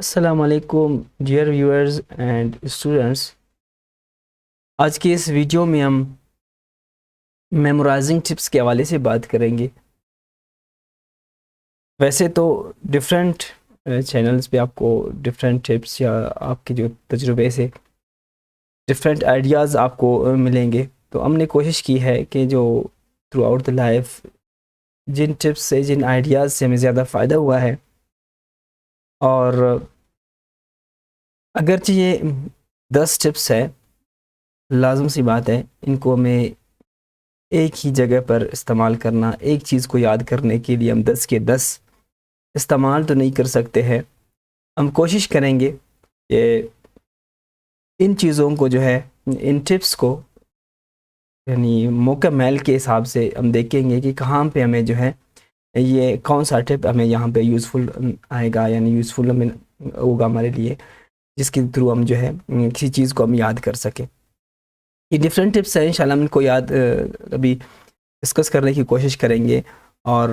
السلام علیکم dear viewers and students. آج کے اس ویڈیو میں ہم میمورائزنگ ٹپس کے حوالے سے بات کریں گے. ویسے تو ڈفرینٹ چینلز پہ آپ کو ڈفرینٹ ٹپس یا آپ کے جو تجربے سے ڈفرینٹ آئیڈیاز آپ کو ملیں گے. تو ہم نے کوشش کی ہے کہ جو تھرو آؤٹ دا لائف جن ٹپس سے جن آئیڈیاز سے ہمیں زیادہ فائدہ ہوا ہے، اور اگرچہ یہ 10 ٹپس ہے، لازم سی بات ہے ان کو ہمیں ایک ہی جگہ پر استعمال کرنا. ایک چیز کو یاد کرنے کے لیے ہم 10 کے 10 استعمال تو نہیں کر سکتے ہیں. ہم کوشش کریں گے کہ ان چیزوں کو جو ہے، ان ٹپس کو یعنی موقع میل کے حساب سے ہم دیکھیں گے کہ کہاں پہ ہمیں جو ہے یہ کون سا ٹپ ہمیں یہاں پہ یوزفل آئے گا، یعنی یوزفل ہمیں ہوگا ہمارے لیے، جس کے تھرو ہم جو ہے کسی چیز کو ہم یاد کر سکیں. یہ ڈفرینٹ ٹپس ہیں، انشاءاللہ ہم ان کو یاد ابھی ڈسکس کرنے کی کوشش کریں گے. اور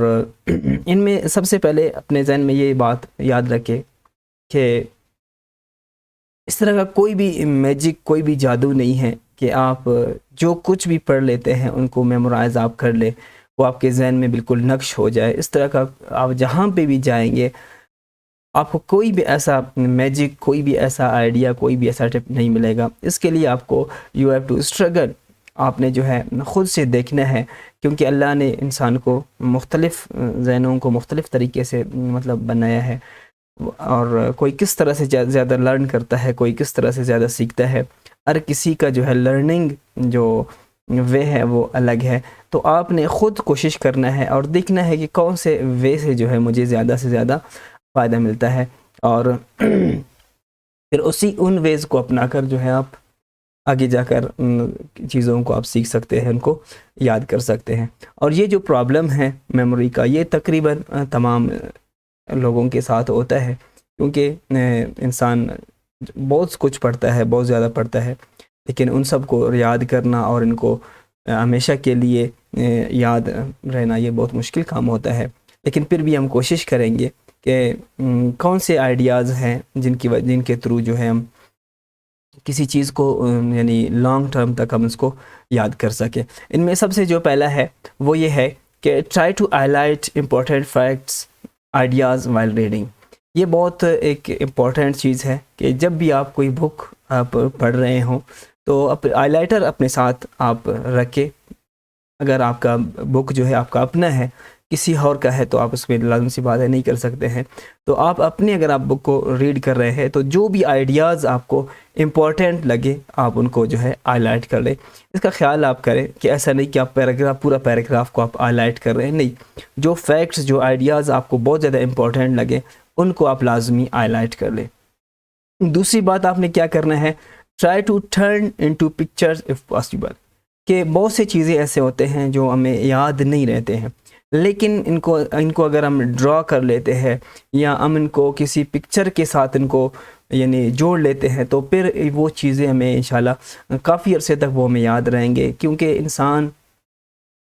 ان میں سب سے پہلے اپنے ذہن میں یہ بات یاد رکھے کہ اس طرح کا کوئی بھی میجک، کوئی بھی جادو نہیں ہے کہ آپ جو کچھ بھی پڑھ لیتے ہیں ان کو میمورائز آپ کر لیں، وہ آپ کے ذہن میں بالکل نقش ہو جائے. اس طرح کا آپ جہاں پہ بھی جائیں گے آپ کو کوئی بھی ایسا میجک، کوئی بھی ایسا آئیڈیا، کوئی بھی ایسا ٹپ نہیں ملے گا. اس کے لیے آپ کو یو ہیو ٹو اسٹرگل. آپ نے جو ہے خود سے دیکھنا ہے، کیونکہ اللہ نے انسان کو مختلف ذہنوں کو مختلف طریقے سے مطلب بنایا ہے، اور کوئی کس طرح سے زیادہ لرن کرتا ہے، کوئی کس طرح سے زیادہ سیکھتا ہے. ہر کسی کا جو ہے لرننگ جو وے ہے وہ الگ ہے. تو آپ نے خود کوشش کرنا ہے اور دیکھنا ہے کہ کون سے وے سے جو ہے مجھے زیادہ سے زیادہ فائدہ ملتا ہے، اور پھر ان ویز کو اپنا کر جو ہے آپ آگے جا کر چیزوں کو آپ سیکھ سکتے ہیں، ان کو یاد کر سکتے ہیں. اور یہ جو پرابلم ہے میموری کا، یہ تقریباً تمام لوگوں کے ساتھ ہوتا ہے، کیونکہ انسان بہت کچھ پڑھتا ہے، بہت زیادہ پڑھتا ہے، لیکن ان سب کو یاد کرنا اور ان کو ہمیشہ کے لیے یاد رہنا یہ بہت مشکل کام ہوتا ہے. لیکن پھر بھی ہم کوشش کریں گے کہ کون سے آئیڈیاز ہیں جن کے تھرو جو ہے ہم کسی چیز کو یعنی لانگ ٹرم تک ہم اس کو یاد کر سکیں. ان میں سب سے جو پہلا ہے وہ یہ ہے کہ try to highlight important facts ideas while reading. یہ بہت ایک امپورٹنٹ چیز ہے کہ جب بھی آپ کوئی بک آپ پڑھ رہے ہوں تو ہائی لائٹر اپنے ساتھ آپ رکھیں. اگر آپ کا بک جو ہے آپ کا اپنا ہے، کسی اور کا ہے تو آپ اس میں لازم سی بات ہے نہیں کر سکتے ہیں. تو آپ اپنی اگر آپ بک کو ریڈ کر رہے ہیں تو جو بھی آئیڈیاز آپ کو امپورٹنٹ لگے آپ ان کو جو ہے ہائی لائٹ کر لیں. اس کا خیال آپ کریں کہ ایسا نہیں کہ آپ پورا پیراگراف کو آپ ہائی لائٹ کر رہے ہیں، نہیں، جو فیکٹس، جو آئیڈیاز آپ کو بہت زیادہ امپورٹنٹ لگے ان کو آپ لازمی ہائی لائٹ کر لیں. دوسری بات آپ نے کیا کرنا ہے، try to turn into pictures if possible. کہ بہت سی چیزیں ایسے ہوتے ہیں جو ہمیں یاد نہیں رہتے ہیں، لیکن ان کو اگر ہم ڈرا کر لیتے ہیں یا ہم ان کو کسی پکچر کے ساتھ ان کو یعنی جوڑ لیتے ہیں تو پھر وہ چیزیں ہمیں انشاءاللہ کافی عرصے تک وہ ہمیں یاد رہیں گے. کیونکہ انسان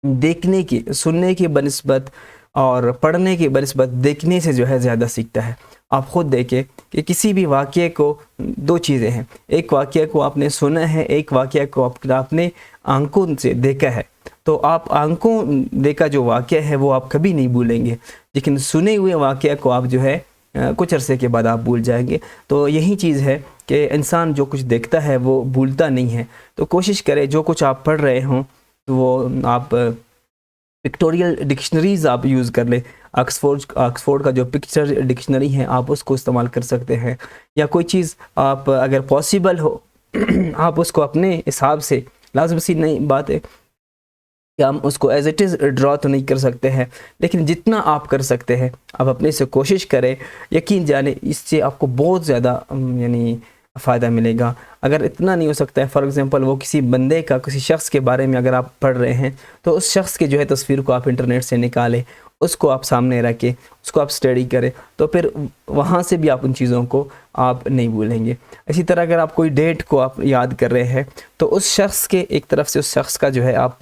دیکھنے کی، سننے کی بنسبت اور پڑھنے کی بنسبت دیکھنے سے جو ہے زیادہ سیکھتا ہے. آپ خود دیکھیں کہ کسی بھی واقعے کو دو چیزیں ہیں، ایک واقعہ کو آپ نے سنا ہے، ایک واقعہ کو آپ نے آنکھوں سے دیکھا ہے. تو آپ آنکھوں دیکھا جو واقعہ ہے وہ آپ کبھی نہیں بھولیں گے، لیکن سنے ہوئے واقعہ کو آپ جو ہے کچھ عرصے کے بعد آپ بھول جائیں گے. تو یہی چیز ہے کہ انسان جو کچھ دیکھتا ہے وہ بھولتا نہیں ہے. تو کوشش کرے جو کچھ آپ پڑھ رہے ہوں تو وہ آپ پکٹوریل ڈکشنریز آپ یوز کر لیں. آکسفورڈ کا جو پکچر ڈکشنری ہے آپ اس کو استعمال کر سکتے ہیں، یا کوئی چیز آپ اگر پاسبل ہو آپ اس کو اپنے حساب سے، لازم سی نہیں بات ہے کہ ہم اس کو ایز اٹ از ڈرا تو نہیں کر سکتے ہیں، لیکن جتنا آپ کر سکتے ہیں آپ اپنے سے کوشش کریں. یقین جانے اس سے آپ کو بہت زیادہ یعنی فائدہ ملے گا. اگر اتنا نہیں ہو سکتا ہے، فار ایگزامپل وہ کسی بندے کا، کسی شخص کے بارے میں اگر آپ پڑھ رہے ہیں تو اس شخص کے جو ہے تصویر کو آپ انٹرنیٹ سے نکالیں، اس کو آپ سامنے رکھیں، اس کو آپ اسٹڈی کریں، تو پھر وہاں سے بھی آپ ان چیزوں کو آپ نہیں بھولیں گے. اسی طرح اگر آپ کوئی ڈیٹ کو آپ یاد کر رہے ہیں تو اس شخص کے ایک طرف سے اس شخص کا جو ہے آپ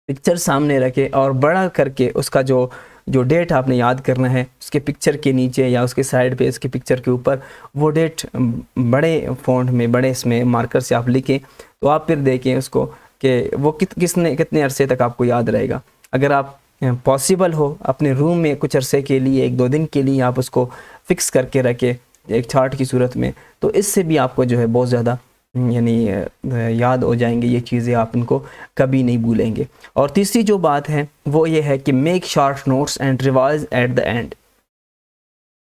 پکچر سامنے رکھیں اور بڑا کر کے اس کا جو جو ڈیٹ آپ نے یاد کرنا ہے اس کے پکچر کے نیچے یا اس کے سائڈ پہ اس کے پکچر کے اوپر وہ ڈیٹ بڑے فونٹ میں بڑے اس میں مارکر سے آپ لکھیں، تو آپ پھر دیکھیں اس کو کہ وہ کتنے عرصے تک آپ کو یاد رہے گا۔ اگر آپ پاسبل ہو اپنے روم میں کچھ عرصے کے لیے 1-2 دن کے لیے آپ اس کو فکس کر کے رکھیں ایک چارٹ کی صورت میں، تو اس سے بھی آپ کو جو ہے بہت زیادہ یعنی یاد ہو جائیں گے یہ چیزیں، آپ ان کو کبھی نہیں بھولیں گے۔ اور تیسری جو بات ہے وہ یہ ہے کہ make short notes and revise at the end,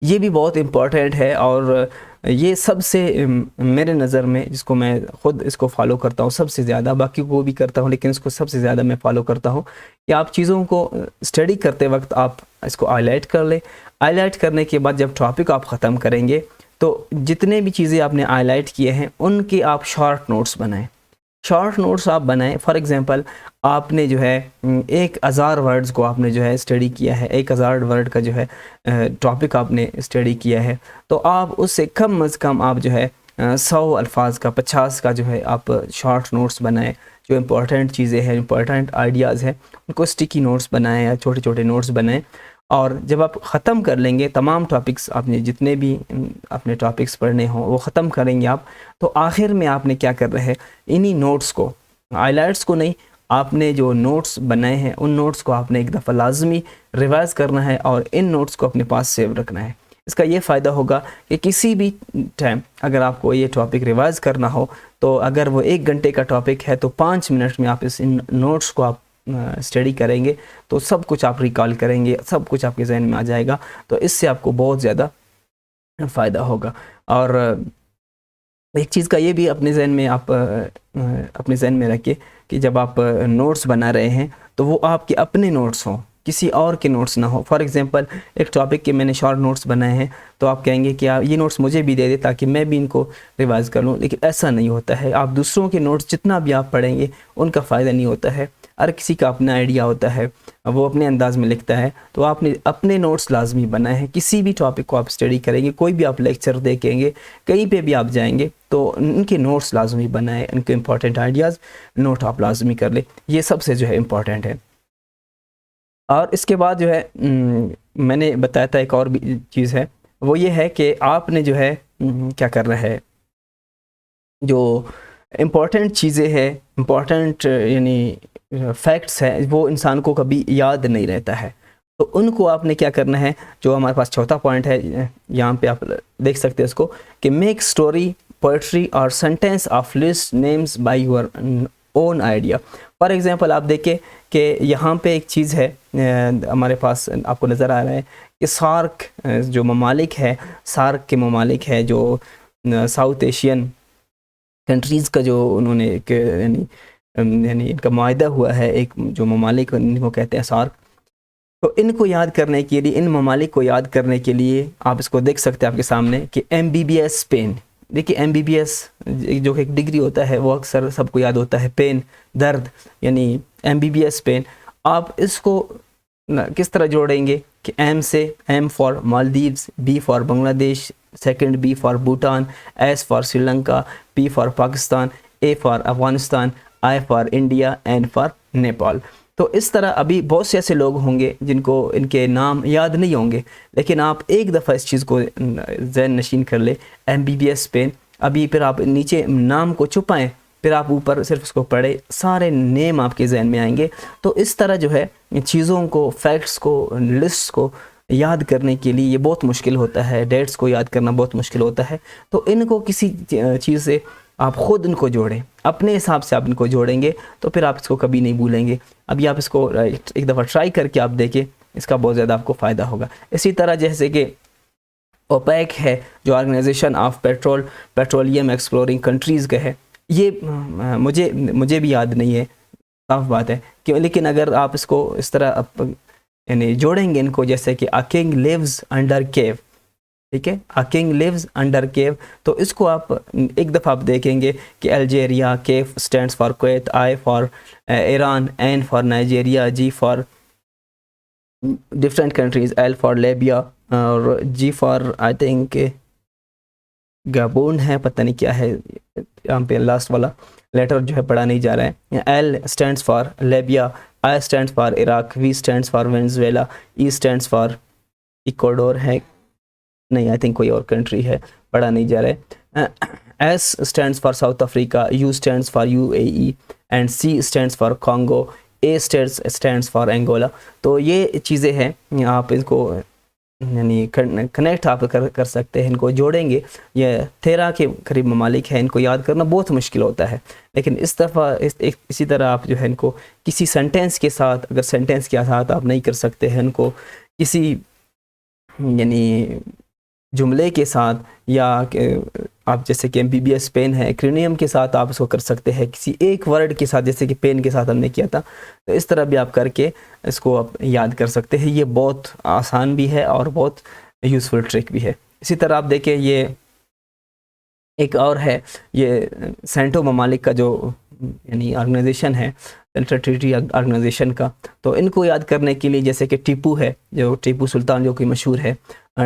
یہ بھی بہت امپورٹنٹ ہے، اور یہ سب سے میرے نظر میں جس کو میں خود اس کو فالو کرتا ہوں سب سے زیادہ، باقی کو بھی کرتا ہوں لیکن اس کو سب سے زیادہ میں فالو کرتا ہوں کہ آپ چیزوں کو اسٹڈی کرتے وقت آپ اس کو ہائی لائٹ کر لیں۔ ہائی لائٹ کرنے کے بعد جب ٹاپک آپ ختم کریں گے تو جتنے بھی چیزیں آپ نے ہائی لائٹ کیے ہیں ان کے آپ شارٹ نوٹس بنائیں، شارٹ نوٹس آپ بنائیں۔ فار ایگزامپل آپ نے جو ہے 1000 ورڈز کو آپ نے جو ہے اسٹڈی کیا ہے، 1000 ورڈ کا جو ہے ٹاپک آپ نے اسٹڈی کیا ہے، تو آپ اس سے کم از کم آپ جو ہے 100 الفاظ کا 50 کا جو ہے آپ شارٹ نوٹس بنائیں، جو امپورٹنٹ چیزیں ہیں امپورٹنٹ آئیڈیاز ہیں ان کو اسٹکی نوٹس بنائیں یا چھوٹے چھوٹے نوٹس بنائیں۔ اور جب آپ ختم کر لیں گے تمام ٹاپکس، آپ نے جتنے بھی اپنے ٹاپکس پڑھنے ہوں وہ ختم کریں گے آپ، تو آخر میں آپ نے کیا کر رہے ہیں، انہی نوٹس کو، ہائی لائٹس کو نہیں، آپ نے جو نوٹس بنائے ہیں ان نوٹس کو آپ نے ایک دفعہ لازمی ریوائز کرنا ہے اور ان نوٹس کو اپنے پاس سیو رکھنا ہے۔ اس کا یہ فائدہ ہوگا کہ کسی بھی ٹائم اگر آپ کو یہ ٹاپک ریوائز کرنا ہو تو اگر وہ 1 گھنٹے کا ٹاپک ہے تو 5 منٹ میں آپ ان نوٹس کو آپ اسٹڈی کریں گے تو سب کچھ آپ ریکال کریں گے، سب کچھ آپ کے ذہن میں آ جائے گا، تو اس سے آپ کو بہت زیادہ فائدہ ہوگا۔ اور ایک چیز کا یہ بھی اپنے ذہن میں آپ اپنے ذہن میں رکھیں کہ جب آپ نوٹس بنا رہے ہیں تو وہ آپ کے اپنے نوٹس ہوں، کسی اور کے نوٹس نہ ہو۔ فار ایگزامپل ایک ٹاپک کے میں نے شارٹ نوٹس بنائے ہیں تو آپ کہیں گے کہ آپ یہ نوٹس مجھے بھی دے دیں تاکہ میں بھی ان کو ریوائز کر لوں، لیکن ایسا نہیں ہوتا ہے۔ آپ دوسروں کے نوٹس جتنا بھی آپ پڑھیں گے ان کا فائدہ نہیں ہوتا ہے، ہر کسی کا اپنا آئیڈیا ہوتا ہے، وہ اپنے انداز میں لکھتا ہے، تو آپ نے اپنے نوٹس لازمی بنائے ہیں۔ کسی بھی ٹاپک کو آپ اسٹڈی کریں گے، کوئی بھی آپ لیکچر دیکھیں گے، کہیں پہ بھی آپ جائیں گے تو ان کے نوٹس لازمی بنائیں، ان کے امپورٹنٹ آئیڈیاز نوٹ آپ لازمی کر لیں، یہ سب سے جو ہے امپورٹنٹ ہے۔ اور اس کے بعد جو ہے میں نے بتایا تھا ایک اور بھی چیز ہے، وہ یہ ہے کہ آپ نے جو ہے کیا کرنا ہے، جو امپورٹنٹ چیزیں ہیں، امپورٹنٹ یعنی فیکٹس ہیں، وہ انسان کو کبھی یاد نہیں رہتا ہے، تو ان کو آپ نے کیا کرنا ہے، جو ہمارے پاس چوتھا پوائنٹ ہے یہاں پہ آپ دیکھ سکتے ہیں اس کو، کہ میک اسٹوری، پوئٹری اور sentence of list names by your own idea. For example آپ دیکھیں کہ یہاں پہ ایک چیز ہے ہمارے پاس آپ کو نظر آ رہا ہے کہ سارک جو ممالک ہے، سارک کے ممالک ہے جو ساؤتھ ایشین کنٹریز کا جو انہوں نے ایک یعنی ان کا معاہدہ ہوا ہے، ایک جو ممالک ان کو کہتے ہیں سارک، تو ان کو یاد کرنے کے لیے، ان ممالک کو یاد کرنے کے لیے آپ اس کو دیکھ سکتے ہیں آپ کے سامنے کہ MBBS پین، دیکھیے MBBS جو کہ ایک ڈگری ہوتا ہے وہ اکثر سب کو یاد ہوتا ہے، پین درد، یعنی MBBS پین۔ آپ اس کو کس طرح جوڑیں گے کہ M سے M فار مالدیوز، B فار بنگلہ دیش، second B for Bhutan, S for Sri Lanka, P for Pakistan, A for Afghanistan, I for India, N for Nepal. تو اس طرح ابھی بہت سے ایسے لوگ ہوں گے جن کو ان کے نام یاد نہیں ہوں گے، لیکن آپ ایک دفعہ اس چیز کو ذہن نشین کر لیں، MBBS پین، ابھی پھر آپ نیچے نام کو چھپائیں، پھر آپ اوپر صرف اس کو پڑھیں، سارے نیم آپ کے ذہن میں آئیں گے۔ تو اس طرح جو ہے چیزوں کو، فیکٹس کو، لسٹ کو یاد کرنے کے لیے یہ بہت مشکل ہوتا ہے، ڈیٹس کو یاد کرنا بہت مشکل ہوتا ہے، تو ان کو کسی چیز سے آپ خود ان کو جوڑیں، اپنے حساب سے آپ ان کو جوڑیں گے تو پھر آپ اس کو کبھی نہیں بھولیں گے۔ ابھی آپ اس کو ایک دفعہ ٹرائی کر کے آپ دیکھیں، اس کا بہت زیادہ آپ کو فائدہ ہوگا۔ اسی طرح جیسے کہ اوپیک ہے جو organisation of petroleum exploring countries کا ہے، یہ مجھے بھی یاد نہیں ہے، صاف بات ہے کہ، لیکن اگر آپ اس کو اس طرح یعنی جوڑیں گے ان کو، جیسے کہ A king lives under cave، ٹھیک ہے، A king lives under cave، تو اس کو آپ ایک دفعہ آپ دیکھیں گے کہ Algeria, K stands for Kuwait, I for Iran, N for Nigeria, G for different countries، L for Libya, اور G for I think گابون ہے، پتہ نہیں کیا ہے یہاں پہ لاسٹ والا، لیٹر جو ہے پڑھا نہیں جا رہا ہے. L stands for Libya, I stands for Iraq, V stands for Venezuela, E stands for Ecuador ہے نہیں, آئی تھنک کوئی اور کنٹری ہے, پڑھا نہیں جا رہا ہے. S stands for South Africa, U stands for U A E, and C stands for Congo, A stands for Angola. تو یہ چیزیں ہیں, آپ ان کو یعنی کنیکٹ آپ کر سکتے ہیں, ان کو جوڑیں گے. یہ 13 کے قریب ممالک ہیں, ان کو یاد کرنا بہت مشکل ہوتا ہے, لیکن اس دفعہ اسی طرح آپ جو ہے ان کو کسی سینٹینس کے ساتھ, اگر سینٹینس کے ساتھ آپ نہیں کر سکتے ہیں ان کو کسی یعنی جملے کے ساتھ, یا آپ جیسے کہ MBBS پین ہے, ایکرونیم کے ساتھ آپ اس کو کر سکتے ہیں, کسی ایک ورڈ کے ساتھ جیسے کہ پین کے ساتھ ہم نے کیا تھا, تو اس طرح بھی آپ کر کے اس کو آپ یاد کر سکتے ہیں. یہ بہت آسان بھی ہے اور بہت یوزفل ٹرک بھی ہے. اسی طرح آپ دیکھیں یہ ایک اور ہے, یہ سینٹو ممالک کا جو یعنی آرگنائزیشن ہے, سینٹرل ٹریٹی آرگنائزیشن کا, تو ان کو یاد کرنے کے لیے جیسے کہ ٹیپو ہے, جو ٹیپو سلطان جو کہ مشہور ہے,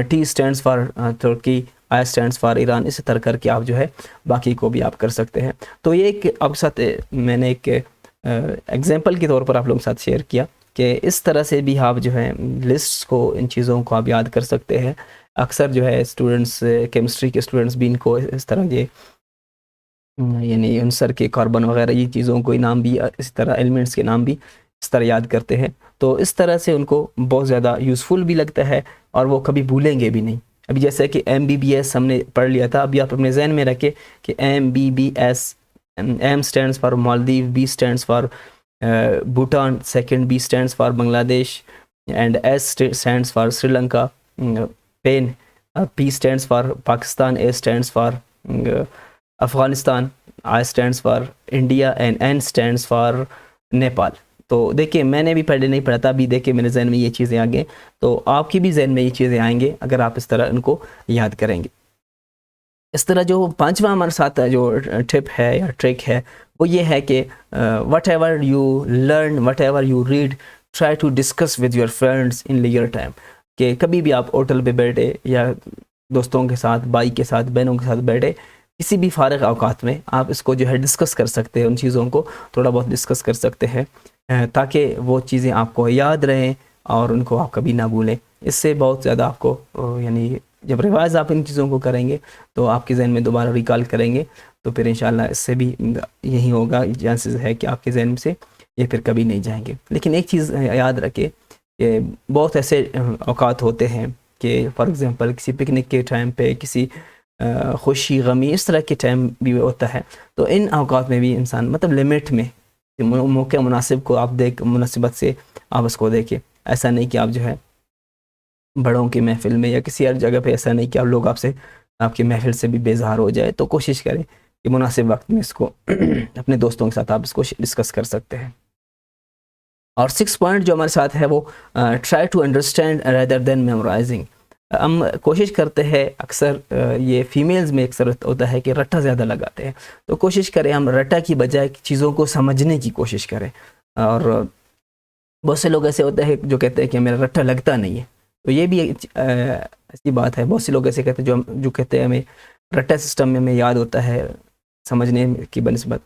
T stands for Turkey, I stands for Iran, اسی طرح کر کے آپ جو ہے باقی کو بھی آپ کر سکتے ہیں. تو یہ ایک آپ کے ساتھ میں نے ایک ایگزامپل کے طور پر آپ لوگوں کے ساتھ شیئر کیا کہ اس طرح سے بھی آپ جو ہے لسٹس کو, ان چیزوں کو آپ یاد کر سکتے ہیں. اکثر جو ہے اسٹوڈنٹس, کیمسٹری کے اسٹوڈنٹس بھی ان کو اس طرح یہ یعنی عنصر کے کاربن وغیرہ یہ چیزوں کو نام بھی, اس طرح ایلیمنٹس کے نام بھی اس طرح یاد کرتے ہیں. تو اس طرح سے ان کو بہت زیادہ یوزفل بھی لگتا ہے اور وہ کبھی بھولیں گے بھی نہیں. ابھی جیسے کہ MBBS ہم نے پڑھ لیا تھا, ابھی آپ اپنے ذہن میں رکھیں کہ MBBS, M stands for Maldives, B stands for Bhutan, second B stands for Bangladesh, and S stands for Sri Lanka, pain, P stands for Pakistan, A stands for Afghanistan, I stands for India, and N stands for Nepal. تو دیکھیں میں نے بھی پہلے نہیں پڑھا تھا, ابھی دیکھیں میرے ذہن میں یہ چیزیں آ گئیں, تو آپ کی بھی ذہن میں یہ چیزیں آئیں گے اگر آپ اس طرح ان کو یاد کریں گے. اس طرح جو 5واں ہمارے ساتھ جو ٹپ ہے یا ٹرک ہے وہ یہ ہے کہ whatever you learn, whatever you read, try to discuss with your friends in لیئر ٹائم. کہ کبھی بھی آپ ہوٹل پہ بیٹھے یا دوستوں کے ساتھ, بھائی کے ساتھ, بہنوں کے ساتھ بیٹھے, کسی بھی فارغ اوقات میں آپ اس کو جو ہے ڈسکس کر سکتے ہیں, ان چیزوں کو تھوڑا بہت ڈسکس کر سکتے ہیں تاکہ وہ چیزیں آپ کو یاد رہیں اور ان کو آپ کبھی نہ بھولیں. اس سے بہت زیادہ آپ کو یعنی جب ریوائز آپ ان چیزوں کو کریں گے تو آپ کے ذہن میں دوبارہ ریکال کریں گے, تو پھر انشاءاللہ اس سے بھی یہی ہوگا, چانسز ہے کہ آپ کے ذہن سے یہ پھر کبھی نہیں جائیں گے. لیکن ایک چیز یاد رکھیں کہ بہت ایسے اوقات ہوتے ہیں کہ فار ایگزامپل کسی پکنک کے ٹائم پہ, کسی خوشی غمی اس طرح کے ٹائم بھی ہوتا ہے, تو ان اوقات میں بھی انسان مطلب لمٹ میں موقع مناسب کو آپ مناسبت سے آپ اس کو دیکھیں. ایسا نہیں کہ آپ جو ہے بڑوں کی محفل میں یا کسی اور جگہ پہ, ایسا نہیں کہ آپ لوگ آپ کی محفل سے بھی بیزار ہو جائے, تو کوشش کریں کہ مناسب وقت میں اس کو اپنے دوستوں کے ساتھ آپ اس کو ڈسکس کر سکتے ہیں. اور 6 پوائنٹ جو ہمارے ساتھ ہے وہ try to understand rather than memorising. ہم کوشش کرتے ہیں, اکثر یہ فیمیلز میں اکثر ہوتا ہے کہ رٹا زیادہ لگاتے ہیں, تو کوشش کریں ہم رٹا کی بجائے چیزوں کو سمجھنے کی کوشش کریں. اور بہت سے لوگ ایسے ہوتے ہیں جو کہتے ہیں کہ میرا رٹا لگتا نہیں ہے, تو یہ بھی ایسی بات ہے. بہت سے لوگ ایسے کہتے ہیں جو کہتے ہیں ہمیں رٹا سسٹم میں ہمیں یاد ہوتا ہے سمجھنے کی بنسبت,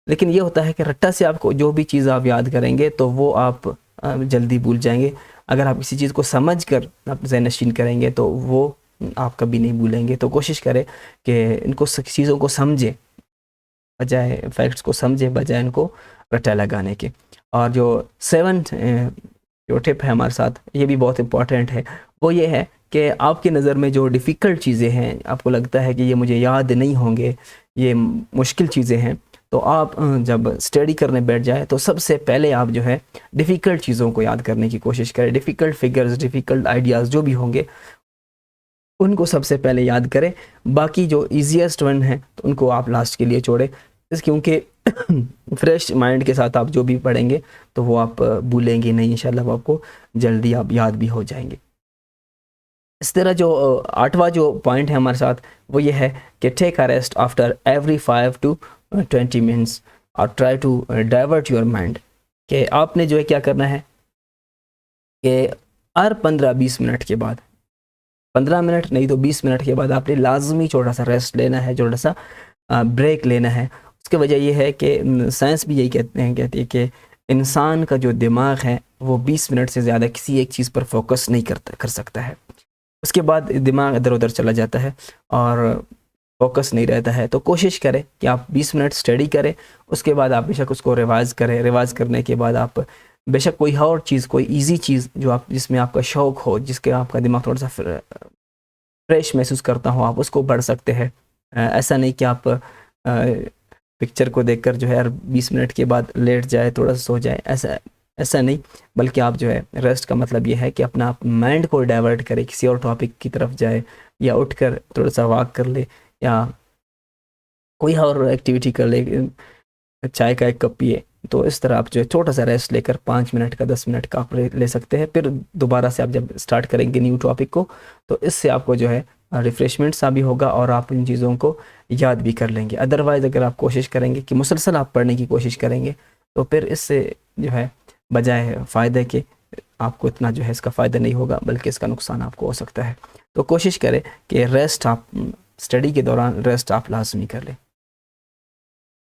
لیکن یہ ہوتا ہے کہ رٹا سے آپ کو جو بھی چیز آپ یاد کریں گے تو وہ آپ جلدی بھول جائیں گے. اگر آپ کسی چیز کو سمجھ کر آپ ذہن نشین کریں گے تو وہ آپ کبھی نہیں بھولیں گے. تو کوشش کریں کہ ان کو چیزوں کو سمجھیں بجائے فیکٹس کو سمجھیں بجائے ان کو رٹا لگانے کے. اور جو 7 جو ٹپ ہے ہمارے ساتھ, یہ بھی بہت امپورٹنٹ ہے. وہ یہ ہے کہ آپ کی نظر میں جو ڈیفیکلٹ چیزیں ہیں, آپ کو لگتا ہے کہ یہ مجھے یاد نہیں ہوں گے, یہ مشکل چیزیں ہیں, تو آپ جب اسٹڈی کرنے بیٹھ جائیں تو سب سے پہلے آپ جو ہے ڈیفیکلٹ چیزوں کو یاد کرنے کی کوشش کریں. ڈیفیکلٹ فگرز, ڈیفیکلٹ آئیڈیاز جو بھی ہوں گے ان کو سب سے پہلے یاد کریں. باقی جو ایزیسٹ ون ہیں تو ان کو آپ لاسٹ کے لیے چھوڑیں, کیونکہ فریش مائنڈ کے ساتھ آپ جو بھی پڑھیں گے تو وہ آپ بھولیں گے نہیں, انشاءاللہ وہ آپ کو جلدی آپ یاد بھی ہو جائیں گے. اس طرح جو 8واں جو پوائنٹ ہے ہمارے ساتھ وہ یہ ہے کہ take a rest after every 5 to 20 minutes اور try to divert your mind. کہ آپ نے جو ہے کیا کرنا ہے کہ ہر 15-20 منٹ کے بعد, 15 منٹ نہیں تو 20 منٹ کے بعد آپ نے لازمی چھوٹا سا ریسٹ لینا ہے, چھوٹا سا بریک لینا ہے. اس کی وجہ یہ ہے کہ سائنس بھی یہی کہتی ہے کہ انسان کا جو دماغ ہے وہ 20 منٹ سے زیادہ کسی ایک چیز پر فوکس نہیں کر سکتا ہے. اس کے بعد دماغ ادھر ادھر چلا جاتا ہے اور فوکس نہیں رہتا ہے. تو کوشش کریں کہ آپ 20 منٹ اسٹڈی کریں, اس کے بعد آپ بے شک اس کو ریوائز کریں. ریوائز کرنے کے بعد آپ بے شک کوئی اور چیز, کوئی ایزی چیز جو آپ جس میں آپ کا شوق ہو, جس کے آپ کا دماغ تھوڑا سا فریش محسوس کرتا ہو, آپ اس کو پڑھ سکتے ہیں. ایسا نہیں کہ آپ پکچر کو دیکھ کر جو ہے 20 منٹ کے بعد لیٹ جائے, تھوڑا سا سو جائے, ایسا نہیں, بلکہ آپ جو ہے ریسٹ کا مطلب یہ ہے کہ اپنا مائنڈ کو ڈائیورٹ کرے, کسی اور ٹاپک کی طرف جائے, یا اٹھ کر تھوڑا سا واک کر لے, یا کوئی اور ایکٹیویٹی کر لے, چائے کا ایک کپ پیے. تو اس طرح آپ جو ہے چھوٹا سا ریسٹ لے کر 5 منٹ کا 10 منٹ کا آپ لے سکتے ہیں. پھر دوبارہ سے آپ جب اسٹارٹ کریں گے نیو ٹاپک کو, تو اس سے آپ کو جو ہے ریفریشمنٹ سا بھی ہوگا اور آپ ان چیزوں کو یاد بھی کر لیں گے. ادروائز اگر آپ کوشش کریں گے کہ مسلسل آپ پڑھنے کی کوشش کریں گے, تو پھر اس سے جو ہے بجائے فائدے کے آپ کو اتنا جو ہے اس کا فائدہ نہیں ہوگا, بلکہ اس کا نقصان آپ کو ہو سکتا ہے. تو کوشش کریں کہ ریسٹ آپ اسٹڈی کے دوران ریسٹ آپ لازمی کر لیں.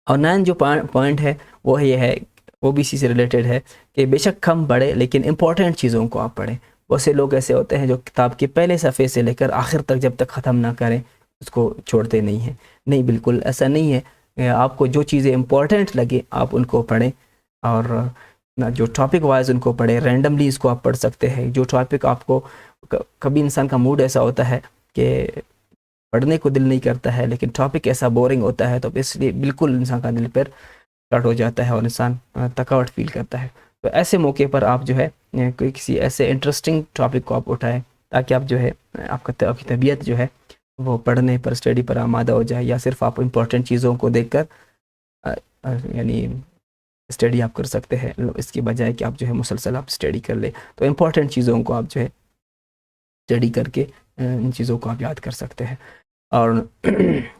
اور 9 جو پوائنٹ ہے وہ یہ ہے, وہ بھی اسی سے ریلیٹڈ ہے کہ بے شک کم پڑھیں لیکن امپورٹنٹ چیزوں کو آپ پڑھیں. بہت سے لوگ ایسے ہوتے ہیں جو کتاب کے پہلے صفحے سے لے کر آخر تک جب تک ختم نہ کریں اس کو چھوڑتے نہیں ہیں. نہیں, بالکل ایسا نہیں ہے. آپ کو جو چیزیں امپورٹنٹ لگے آپ ان کو پڑھیں, اور جو ٹاپک وائز ان کو پڑھیں. رینڈملی اس کو آپ پڑھ سکتے ہیں. جو ٹاپک آپ کو, کبھی انسان کا موڈ ایسا ہوتا ہے کہ پڑھنے کو دل نہیں کرتا ہے, لیکن ٹاپک ایسا بورنگ ہوتا ہے, تو اس لیے بالکل انسان کا دل پر اسٹارٹ ہو جاتا ہے اور انسان تھکاوٹ فیل کرتا ہے. تو ایسے موقع پر آپ جو ہے کوئی کسی ایسے انٹرسٹنگ ٹاپک کو آپ اٹھائیں, تاکہ آپ جو ہے آپ کی طبیعت جو ہے وہ پڑھنے پر, اسٹڈی پر آمادہ ہو جائے, یا صرف آپ امپورٹنٹ چیزوں کو دیکھ کر یعنی اسٹڈی آپ کر سکتے ہیں, اس کی بجائے کہ آپ جو ہے مسلسل آپ اسٹڈی کر لیں. تو امپورٹنٹ چیزوں کو آپ جو ہے اسٹڈی کر کے ان چیزوں کو آپ یاد کر سکتے ہیں. اور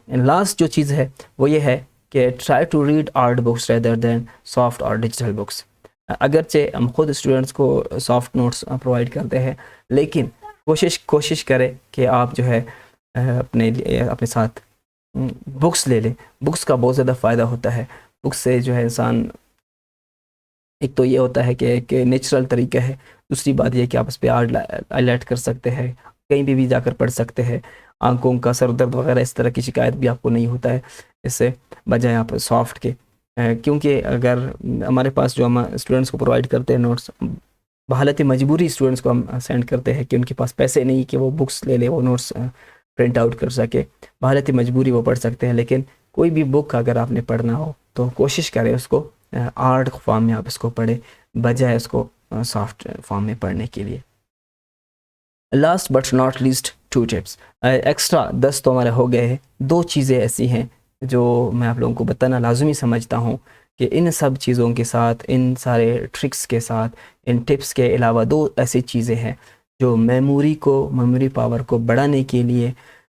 لاسٹ جو چیز ہے وہ یہ ہے کہ try to read hard books rather than soft اور ڈیجیٹل بکس. اگرچہ ہم خود اسٹوڈنٹس کو سافٹ نوٹس پرووائڈ کرتے ہیں, لیکن کوشش کریں کہ آپ جو ہے اپنے ساتھ بکس لے لیں. بکس کا بہت زیادہ فائدہ ہوتا ہے. بکس سے جو ہے انسان, ایک تو یہ ہوتا ہے کہ ایک نیچرل طریقہ ہے, دوسری بات یہ کہ آپ اس پہ ہائی لائٹ کر سکتے ہیں, کہیں بھی جا کر پڑھ سکتے ہیں. آنکھوں کا سر درد وغیرہ اس طرح کی شکایت بھی آپ کو نہیں ہوتا ہے اس سے, بجائے آپ سافٹ کے. کیونکہ اگر ہمارے پاس جو ہم اسٹوڈنٹس کو پرووائڈ کرتے ہیں نوٹس, بحالت مجبوری اسٹوڈنٹس کو ہم سینڈ کرتے ہیں کہ ان کے پاس پیسے نہیں کہ وہ بکس لے لے, وہ نوٹس پرنٹ آؤٹ کر سکے. بحالت مجبوری وہ پڑھ سکتے ہیں, لیکن کوئی بھی بک اگر آپ نے پڑھنا ہو تو کوشش کریں اس کو ہارڈ فارم میں آپ اس کو پڑھیں, بجائے اس کو سافٹ فارم میں پڑھنے کے لیے. Last but not least 2 tips. Extra 10 تو ہمارے ہو گئے ہیں. 2 چیزیں ایسی ہیں جو میں آپ لوگوں کو بتانا لازمی سمجھتا ہوں کہ ان سب چیزوں کے ساتھ, ان سارے ٹرکس کے ساتھ, ان ٹپس کے علاوہ 2 ایسی چیزیں ہیں جو میموری پاور کو بڑھانے کے لیے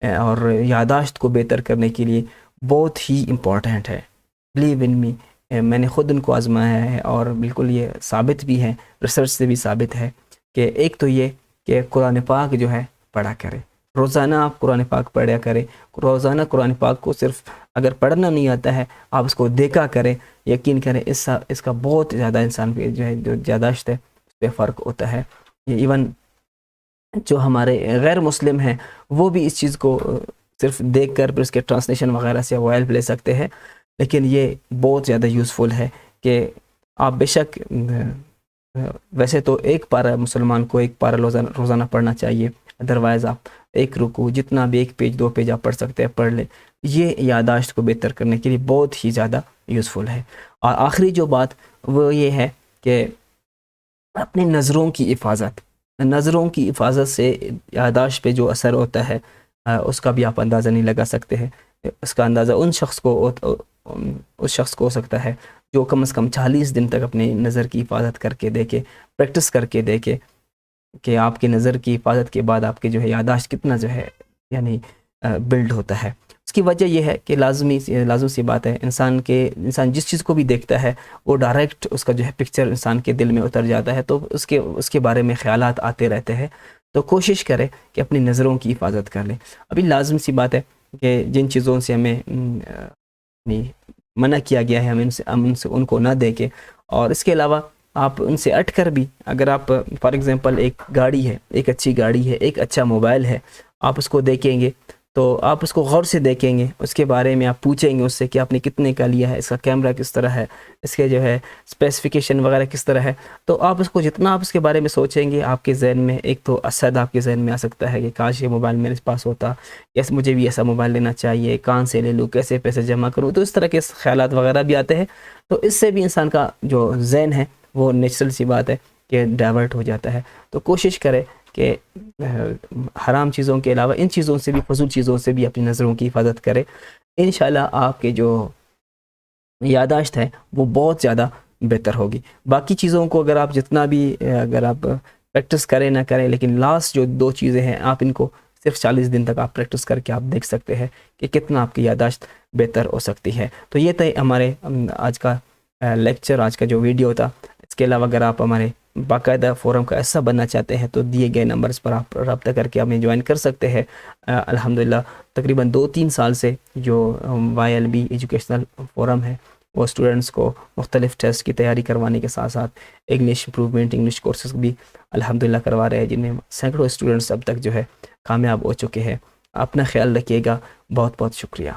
اور یاداشت کو بہتر کرنے کے لیے بہت ہی امپورٹنٹ ہے. بلیو ان می, میں نے خود ان کو آزمایا ہے اور بالکل یہ ثابت بھی ہے, ریسرچ سے بھی ثابت ہے کہ ایک تو یہ کہ قرآن پاک جو ہے پڑھا کرے. روزانہ آپ قرآن پاک پڑھا کریں. روزانہ قرآن پاک کو صرف اگر پڑھنا نہیں آتا ہے آپ اس کو دیکھا کریں, یقین کریں اس کا بہت زیادہ انسان پہ جو ہے جو یاداشت ہے اس پہ فرق ہوتا ہے. یہ ایون جو ہمارے غیر مسلم ہیں وہ بھی اس چیز کو صرف دیکھ کر پھر اس کے ٹرانسلیشن وغیرہ سے وہ ہیلپ لے سکتے ہیں, لیکن یہ بہت زیادہ یوزفل ہے کہ آپ بے شک, ویسے تو ایک پارہ مسلمان کو ایک پارہ روزانہ پڑھنا چاہیے, ادروائز آپ ایک رکوع جتنا بھی 1 پیج 2 پیج آپ پڑھ سکتے ہیں پڑھ لیں. یہ یاداشت کو بہتر کرنے کے لیے بہت ہی زیادہ یوزفل ہے. اور آخری جو بات وہ یہ ہے کہ اپنی نظروں کی حفاظت سے یاداشت پہ جو اثر ہوتا ہے اس کا بھی آپ اندازہ نہیں لگا سکتے ہیں. اس کا اندازہ اس شخص کو ہو سکتا ہے جو کم از کم 40 دن تک اپنی نظر کی حفاظت کر کے دیکھے, پریکٹس کر کے دیکھے کہ آپ کی نظر کی حفاظت کے بعد آپ کی جو ہے یاداشت کتنا جو ہے یعنی بلڈ ہوتا ہے. اس کی وجہ یہ ہے کہ لازم سی بات ہے, انسان جس چیز کو بھی دیکھتا ہے وہ ڈائریکٹ اس کا جو ہے پکچر انسان کے دل میں اتر جاتا ہے, تو اس کے بارے میں خیالات آتے رہتے ہیں. تو کوشش کریں کہ اپنی نظروں کی حفاظت کر لیں. ابھی لازم سی بات ہے کہ جن چیزوں سے ہمیں منع کیا گیا ہے ہم ان کو نہ دیکھیں. اور اس کے علاوہ آپ ان سے اٹھ کر بھی اگر آپ فار ایگزامپل ایک گاڑی ہے، ایک اچھی گاڑی ہے، ایک اچھا موبائل ہے، آپ اس کو دیکھیں گے تو آپ اس کو غور سے دیکھیں گے، اس کے بارے میں آپ پوچھیں گے اس سے کہ آپ نے کتنے کا لیا ہے، اس کا کیمرہ کس طرح ہے، اس کے جو ہے اسپیسیفکیشن وغیرہ کس طرح ہے. تو آپ اس کو جتنا آپ اس کے بارے میں سوچیں گے، آپ کے ذہن میں ایک تو اسد آپ کے ذہن میں آ سکتا ہے کہ کاش یہ موبائل میرے پاس ہوتا، یس مجھے بھی ایسا موبائل لینا چاہیے، کہاں سے لے لوں، کیسے پیسے جمع کروں. تو اس طرح کے خیالات وغیرہ بھی آتے ہیں. تو اس سے بھی انسان کا جو ذہن ہے وہ نیچرل سی بات ہے کہ ڈائیورٹ ہو جاتا ہے. تو کوشش کرے کہ حرام چیزوں کے علاوہ ان چیزوں سے بھی، فضول چیزوں سے بھی اپنی نظروں کی حفاظت کرے. انشاءاللہ آپ کے جو یادداشت ہے وہ بہت زیادہ بہتر ہوگی. باقی چیزوں کو اگر آپ جتنا بھی اگر آپ پریکٹس کریں نہ کریں، لیکن لاسٹ جو 2 چیزیں ہیں آپ ان کو صرف 40 دن تک آپ پریکٹس کر کے آپ دیکھ سکتے ہیں کہ کتنا آپ کی یادداشت بہتر ہو سکتی ہے. تو یہ تھے ہمارے آج کا لیکچر، آج کا جو ویڈیو تھا. اس کے علاوہ اگر آپ ہمارے باقاعدہ فورم کا حصہ بننا چاہتے ہیں تو دیے گئے نمبرز پر آپ رابطہ کر کے ہمیں جوائن کر سکتے ہیں. الحمدللہ تقریباً 2-3 سال سے جو YLB ایجوکیشنل فورم ہے وہ اسٹوڈنٹس کو مختلف ٹیسٹ کی تیاری کروانے کے ساتھ ساتھ انگلش امپروومنٹ، انگلش کورسز بھی الحمدللہ کروا رہے ہیں، جن میں سینکڑوں اسٹوڈنٹس اب تک جو ہے کامیاب ہو چکے ہیں. اپنا خیال رکھیے گا. بہت بہت شکریہ.